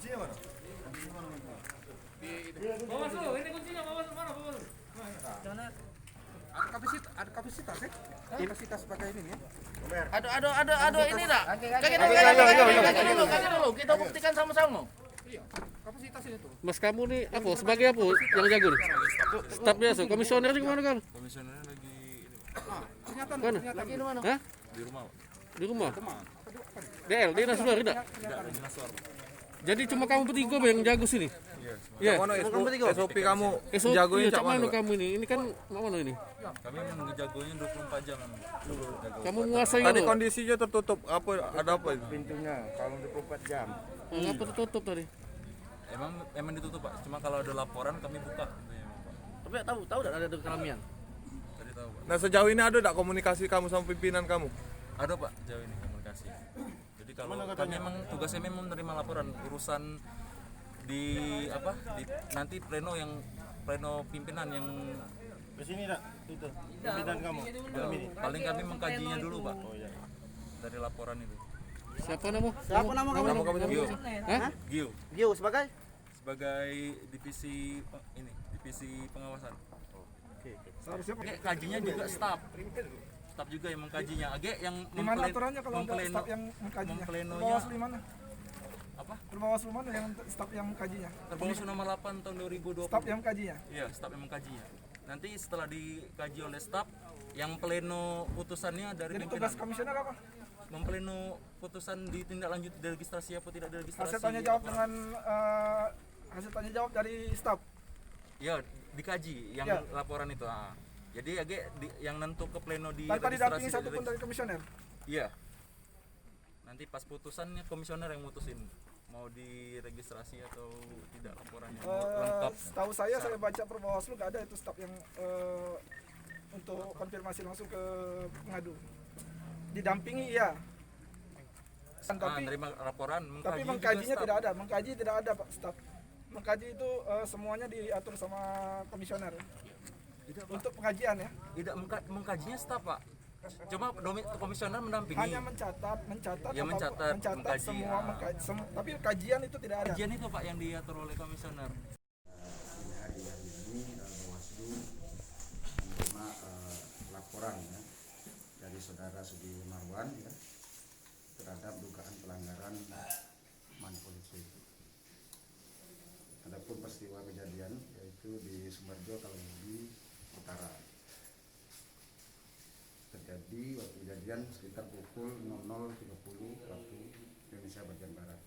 Kuncinya mana? Bawa masuk, ini kuncinya bawa masuk mana? Bawa masuk. Ada kapasitas ya? Kapasitas pakai ini ya? Aduh ini dah. Kaki dulu. Kita buktikan sama-sama. Iya, kapasitas itu. Mas kamu nih apa? Sebagai apa yang jago nih? Staf biasa. Komisionernya gimana kan? Komisionernya lagi Mana? Lagi di mana? Hah? di rumah. Di rumah? DL, dia Nasudar tidak? Tidak di Nasor. Jadi cuma kamu bertiga yang jago sini? Iya. Mana SOP kamu SOP jagoin cak cak mana mana? kamu ini? Ini kan mana ini? Kami memang ngejagonya 24 jam dulu jago. Kamu menguasai Tadi itu? kondisinya tertutup. Apa ada apa itu? Pintunya kalau 24 jam. Apa tertutup tadi? Emang ditutup Pak. Cuma kalau ada laporan kami buka pintunya Pak. Tapi tahu enggak ada keramaian? Tadi tahu Pak. Nah sejauh ini ada enggak komunikasi kamu sama pimpinan kamu? Ada Pak jauh ini komunikasi. Jadi kalau kami memang tugasnya memang menerima laporan urusan di nanti pleno pimpinan yang Ke sini dak itu. Pimpinan kamu. Malam ini. paling kami mengkajinya dulu Pak. Dari laporan itu. Siapa nama? Siapa nama kamu? Nama kamu Gio. Hah? Gio Gio sebagai? sebagai divisi pengawasan. Seharusnya Agak kajinya juga staf juga yang mengkajinya. Agak yang di mana aturannya kalau ada staf yang mengkajinya? memplenonya Bawaslu mana? apa? Bawaslu mana yang staf yang mengkajinya? Terbawaslu nomor 8 tahun 2020. Staf yang mengkajinya? Iya, staf yang mengkajinya. Nanti setelah dikaji oleh staf, yang pleno putusannya dari Jadi pimpinan. tugas komisioner apa? Mempleno putusan ditindaklanjuti deregistrasi apa tidak deregistrasi. Hasil tanya jawab dengan hasil tanya jawab dari staf. Ya, dikaji yang Ya. laporan itu. Jadi agak yang nentu ke pleno di Tanpa didampingi registrasi satu pun dari komisioner. Iya. Nanti pas putusannya komisioner yang mutusin mau diregistrasi atau tidak laporannya lengkap. Setahu saya baca per Bawaslu nggak ada itu staf yang untuk konfirmasi langsung ke pengadu. Didampingi iya. Tapi Nerima laporan, mengkajinya juga tidak ada. Mengkaji tidak ada Pak staf. Mengkaji itu semuanya diatur sama komisioner. Untuk pengajian ya. tidak mengkajinya staf Pak. Cuma komisioner mendampingi. Hanya mencatat, Ya, mencatat, mengkaji, semua, tapi kajian itu tidak ada. Kajian itu Pak yang diatur oleh komisioner. Hari ini Bawaslu menerima laporan ya, dari saudara Sudi Marwan ya, terhadap dugaan pelanggaran money politik. Adapun peristiwa kejadian yaitu di Sumerjo Kalungudi Utara. Terjadi waktu kejadian sekitar pukul 00.30 waktu Indonesia bagian barat.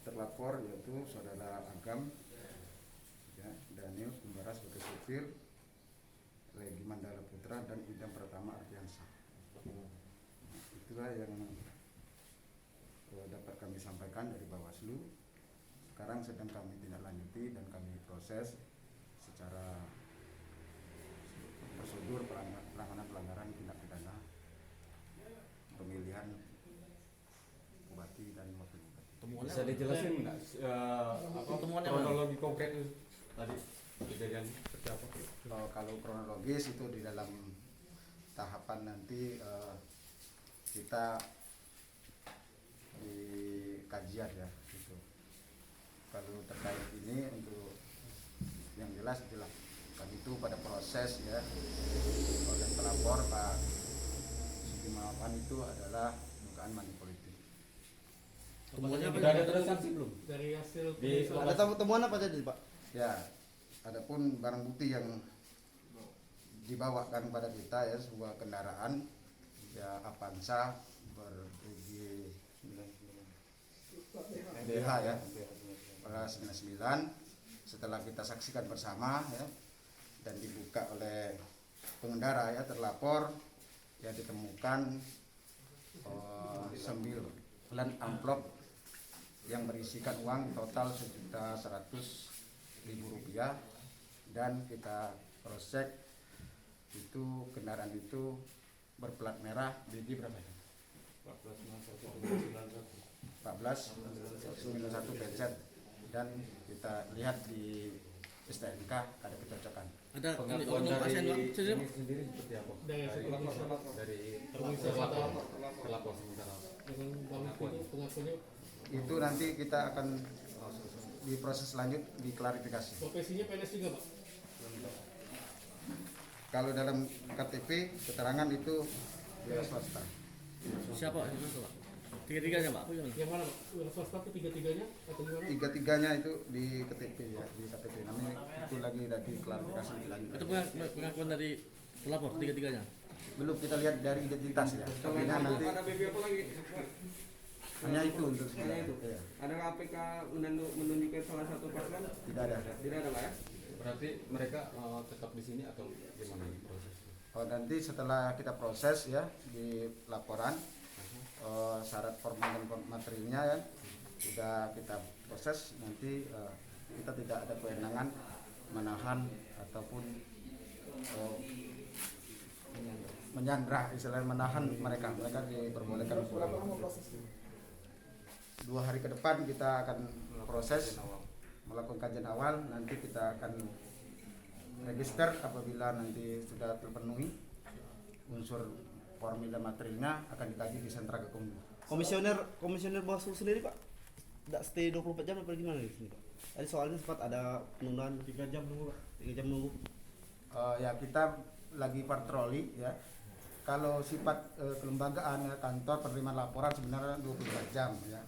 Terlapor yaitu saudara Agam ya, Daniel Kumbara sebagai supir, Regi Mandala Putra dan Idam Pratama Ardiansyah. Itulah yang dapat kami sampaikan dari Bawaslu. Sekarang sedang kami tindak lanjuti dan kami proses secara prosedur penanganan pelanggaran tindak pidana pemilihan bupati dan wakil bupati. Bisa dijelasin nggak kronologi konkret tadi kejadian seperti apa? Kalau kronologis itu di dalam tahapan nanti kita di kajian ya gitu. Kalau terkait ini untuk yang jelas kami itu pada proses ya oleh pelapor Pak Sukimawan itu adalah dugaan money politik. Temuannya sudah ada transaksi belum? Dari hasil Ada temuan apa tadi Pak? Ya, adapun barang bukti yang dibawakan pada kita ya sebuah kendaraan ya Avanza berregi DH ya kelas 99 setelah kita saksikan bersama ya dan dibuka oleh pengendara ya terlapor ya ditemukan 9 amplop yang berisikan uang total Rp1.100.000 dan kita cross-check itu kendaraan itu berplat merah BG berapa ya? 1491 PZ dan kita lihat di STNK ada kecocokan. Ada Pengakuan pasien Pak. dari ini sendiri seperti apa? Dari terlapor sementara. dengan bang itu pengakuannya Itu nanti kita akan di proses lanjut diklarifikasi. Profesinya PNS juga Pak? Kalau dalam KTP keterangan itu wira swasta. Siapa itu Pak? Tiga-tiganya Pak? Apa gimana? Yang mana Pak? Yang swasta itu tiga-tiganya atau gimana? Tiga-tiganya itu di KTP ya, di KTP. Namanya itu lagi dari klarifikasi lanjut. Itu pengakuan dari pelapor tiga-tiganya. Belum kita lihat dari identitas ya. Tapi nanti Ada BB apa lagi? hanya itu untuk Hanya itu. Iya, Ada APK menunjukkan salah satu paslon? tidak ada. Tidak ada Pak ya? Berarti mereka tetap di sini atau gimana prosesnya? Oh, nanti setelah kita proses ya di laporan syarat formal dan materialnya ya sudah kita proses, nanti kita tidak ada kewenangan menahan ataupun menyandra, istilahnya menahan mereka diperbolehkan pulang. 2 hari ke depan kita akan proses melakukan kajian awal, nanti kita akan register apabila nanti sudah terpenuhi unsur formil dan materialnya akan dikaji di sentra Gakumdu. Komisioner Bawaslu sendiri Pak, tidak stay 24 jam apa gimana di sini Pak? Tadi soalnya sempat ada penundaan 3 jam nunggu Pak. 3 jam nunggu. Ya kita lagi patroli ya. Kalau sifat kelembagaan ya, kantor penerimaan laporan sebenarnya 24 jam ya.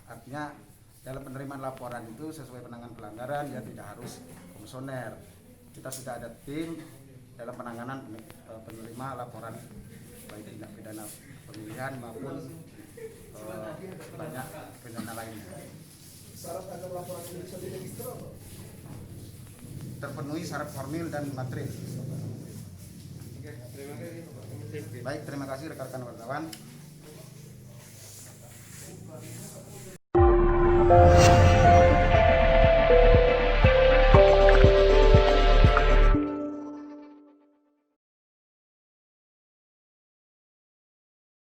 Artinya dalam penerimaan laporan itu sesuai penanganan pelanggaran ya tidak harus komisioner. Kita sudah ada tim dalam penanganan penerima laporan baik tindak pidana pemilihan maupun banyak pidana lainnya. Syarat agar laporan ini bisa diregister apa? Terpenuhi syarat formil dan material. Baik, terima kasih rekan-rekan wartawan.